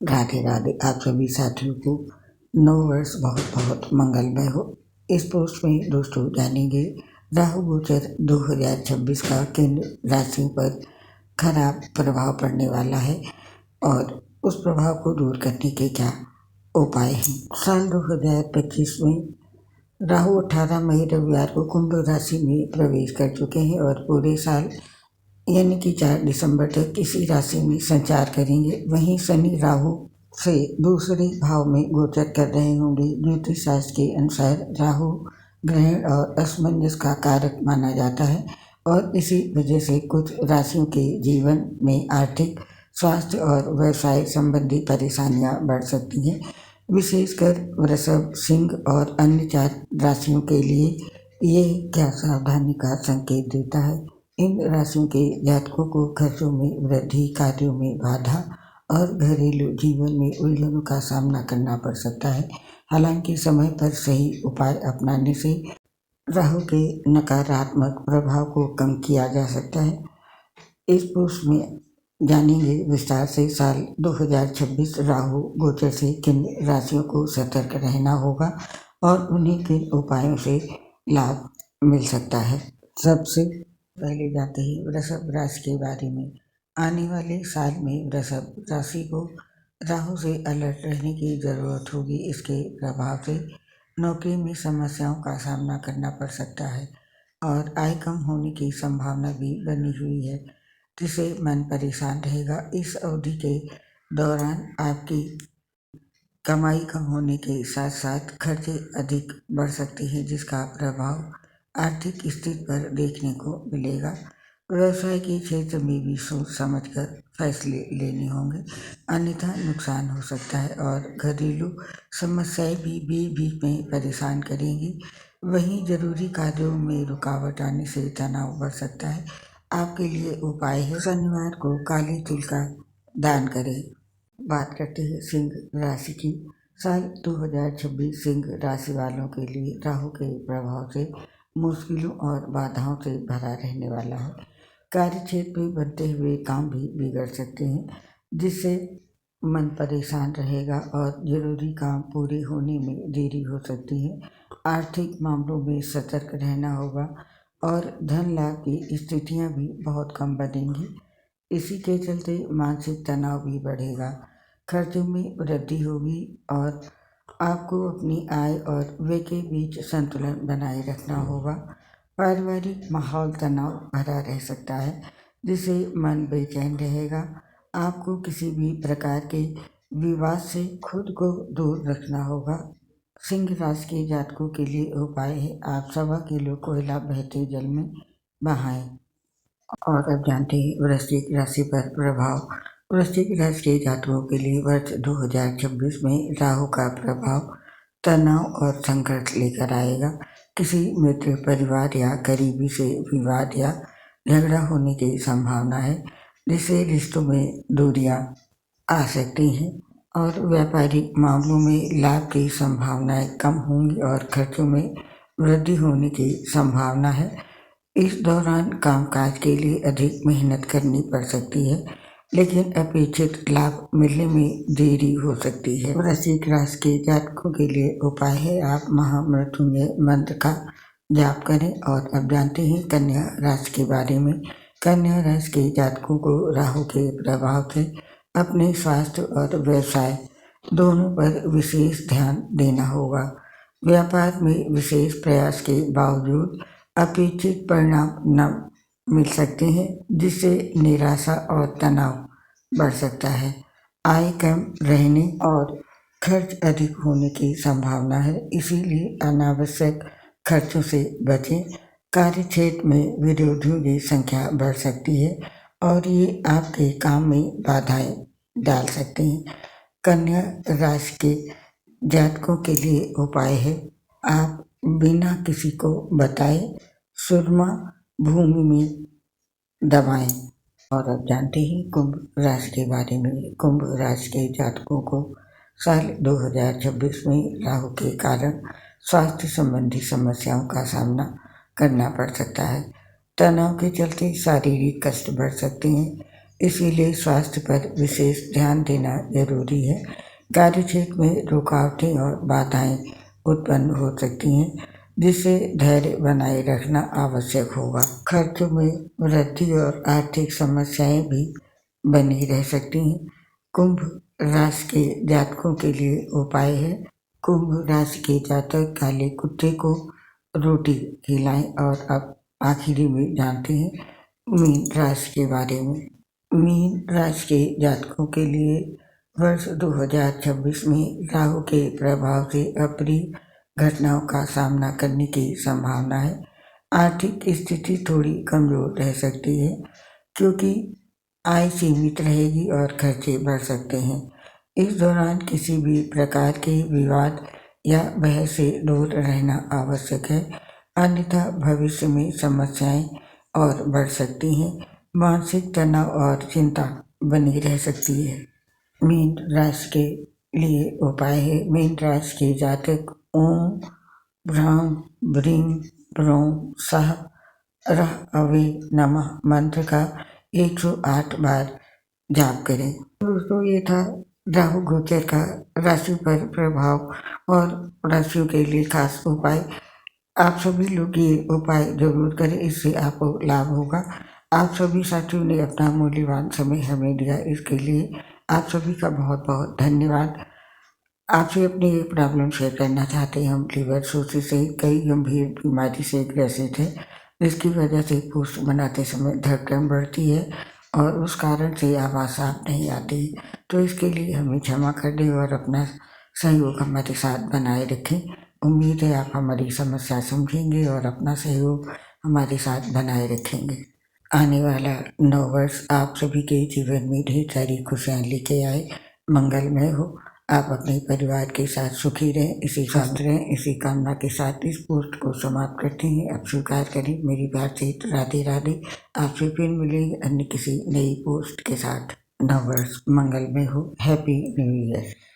राधे राधे। आप सभी साथियों को नव वर्ष बहुत बहुत मंगलमय हो। इस पोस्ट में दोस्तों जानेंगे राहु गोचर 2026 का किन राशियों पर खराब प्रभाव पड़ने वाला है और उस प्रभाव को दूर करने के क्या उपाय हैं। साल 2025 में राहु 18 मई रविवार को कुंभ राशि में प्रवेश कर चुके हैं और पूरे साल यानी कि 4 दिसंबर तक इसी राशि में संचार करेंगे। वहीं शनि राहु से दूसरे भाव में गोचर कर रहे होंगे। ज्योतिष शास्त्र के अनुसार राहु ग्रहण और असमंजस का कारक माना जाता है और इसी वजह से कुछ राशियों के जीवन में आर्थिक, स्वास्थ्य और व्यवसाय संबंधी परेशानियां बढ़ सकती हैं। विशेषकर वृषभ, सिंह और अन्य 4 राशियों के लिए ये क्या सावधानी का संकेत देता है। इन राशियों के जातकों को खर्चों में वृद्धि, कार्यों में बाधा और घरेलू जीवन में उलझनों का सामना करना पड़ सकता है। हालांकि समय पर सही उपाय अपनाने से राहु के नकारात्मक प्रभाव को कम किया जा सकता है। इस पोस्ट में जानेंगे विस्तार से साल 2026 राहु गोचर से किन राशियों को सतर्क रहना होगा और उन्हीं किन उपायों से लाभ मिल सकता है। सबसे पहले जाते हैं वृषभ राशि के बारे में। आने वाले साल में वृषभ राशि को राहु से अलर्ट रहने की जरूरत होगी। इसके प्रभाव से नौकरी में समस्याओं का सामना करना पड़ सकता है और आय कम होने की संभावना भी बनी हुई है, जिससे मन परेशान रहेगा। इस अवधि के दौरान आपकी कमाई कम होने के साथ साथ खर्चे अधिक बढ़ सकते हैं, जिसका प्रभाव आर्थिक स्थिति पर देखने को मिलेगा। व्यवसाय के क्षेत्र में भी सोच समझकर फैसले लेने होंगे, अन्यथा नुकसान हो सकता है और घरेलू समस्याएं भी बीच में परेशान करेंगी। वहीं जरूरी कार्यों में रुकावट आने से तनाव बढ़ सकता है। आपके लिए उपाय है शनिवार को काले तिल का दान करें। बात करते हैं सिंह राशि की। साल 2026 सिंह राशि वालों के लिए राहु के प्रभाव से मुश्किलों और बाधाओं से भरा रहने वाला है। कार्य क्षेत्र में बनते हुए काम भी बिगड़ सकते हैं, जिससे मन परेशान रहेगा और जरूरी काम पूरे होने में देरी हो सकती है। आर्थिक मामलों में सतर्क रहना होगा और धन लाभ की स्थितियां भी बहुत कम बनेंगी। इसी के चलते मानसिक तनाव भी बढ़ेगा, खर्चों में वृद्धि होगी और आपको अपनी आय और व्यय के बीच संतुलन बनाए रखना होगा। पारिवारिक माहौल तनाव भरा रह सकता है, जिससे मन बेचैन रहेगा। आपको किसी भी प्रकार के विवाद से खुद को दूर रखना होगा। सिंह राशि के जातकों के लिए उपाय है आप 1.25 किलो कोयला बहते जल में बहाएं। और अब जानते हैं वृश्चिक राशि पर प्रभाव। वृश्चिक राशि के जातकों के लिए वर्ष 2026 में राहु का प्रभाव तनाव और संघर्ष लेकर आएगा। किसी मित्र, परिवार या करीबी से विवाद या झगड़ा होने की संभावना है, जिससे रिश्तों में दूरियां आ सकती हैं और व्यापारिक मामलों में लाभ की संभावनाएं कम होंगी और खर्चों में वृद्धि होने की संभावना है। इस दौरान कामकाज के लिए अधिक मेहनत करनी पड़ सकती है, लेकिन अपेक्षित लाभ मिलने में देरी हो सकती है। वृश्चिक राशि के जातकों के लिए उपाय है आप महामृत्युंजय मंत्र का जाप करें। और अब जानते हैं कन्या राशि के बारे में। कन्या राशि के जातकों को राहु के प्रभाव से अपने स्वास्थ्य और व्यवसाय दोनों पर विशेष ध्यान देना होगा। व्यापार में विशेष प्रयास के बावजूद अपेक्षित परिणाम न मिल सकते हैं, जिससे निराशा और तनाव बढ़ सकता है। आय कम रहने और खर्च अधिक होने की संभावना है, इसीलिए अनावश्यक खर्चों से बचें। कार्य क्षेत्र में विरोधियों की संख्या बढ़ सकती है और ये आपके काम में बाधाएं डाल सकते हैं। कन्या राशि के जातकों के लिए उपाय है आप बिना किसी को बताए सुरमा भूमि में दबाएं। और अब जानते हैं कुंभ राशि के बारे में। कुंभ राशि के जातकों को साल 2026 में राहु के कारण स्वास्थ्य संबंधी समस्याओं का सामना करना पड़ सकता है। तनाव के चलते शारीरिक कष्ट बढ़ सकते हैं, इसीलिए स्वास्थ्य पर विशेष ध्यान देना जरूरी है। कार्यक्षेत्र में रुकावटें और बाधाएं उत्पन्न हो सकती हैं, जिससे धैर्य बनाए रखना आवश्यक होगा। खर्चों में वृद्धि और आर्थिक समस्याएं भी बनी रह सकती हैं। कुंभ राशि के जातकों के लिए उपाय है। कुंभ राशि के जातक काले कुत्ते को रोटी खिलाएं। और अब आखिरी में जानते हैं मीन राशि के बारे में। मीन राशि के जातकों के लिए वर्ष 2026 में राहु के प्रभाव से अप्रिय घटनाओं का सामना करने की संभावना है। आर्थिक स्थिति थोड़ी कमजोर रह सकती है, क्योंकि आय सीमित रहेगी और खर्चे बढ़ सकते हैं। इस दौरान किसी भी प्रकार के विवाद या बहस से दूर रहना आवश्यक है, अन्यथा भविष्य में समस्याएं और बढ़ सकती हैं। मानसिक तनाव और चिंता बनी रह सकती है। मीन राशि के लिए उपाय है। मीन राशि के जातक ओम भ्रां भ्रीं भ्रौं सः रः अवे नमः मंत्र का 108 बार जाप करें। दोस्तों, ये था राहु गोचर का राशि पर प्रभाव और राशियों के लिए खास उपाय। आप सभी लोग ये उपाय जरूर करें, इससे आपको लाभ होगा। आप सभी साथियों ने अपना मूल्यवान समय हमें दिया, इसके लिए आप सभी का बहुत बहुत धन्यवाद। आपसे अपनी एक प्रॉब्लम शेयर करना चाहते हैं। हम लीवर सोसिस से कई गंभीर बीमारी से ग्रसित है, जिसकी वजह से पोस्ट बनाते समय धड़कन बढ़ती है और उस कारण से आवाज़ साफ नहीं आती। तो इसके लिए हमें क्षमा कर दें और अपना सहयोग हमारे साथ बनाए रखें। उम्मीद है आप हमारी समस्या समझेंगे और अपना सहयोग हमारे साथ बनाए रखेंगे। आने वाला नव वर्ष आप सभी के जीवन में ढेर सारी खुशियाँ लेके आए, मंगलमय हो। आप अपने परिवार के साथ सुखी रहें, इसी स्वस्थ रहें, इसी कामना के साथ इस पोस्ट को समाप्त करते हैं। अब स्वीकार करें मेरी बात से। राधे राधे। आपसे फिर मिलेंगे अन्य किसी नई पोस्ट के साथ। नव वर्ष मंगलमय हो। Happy new year.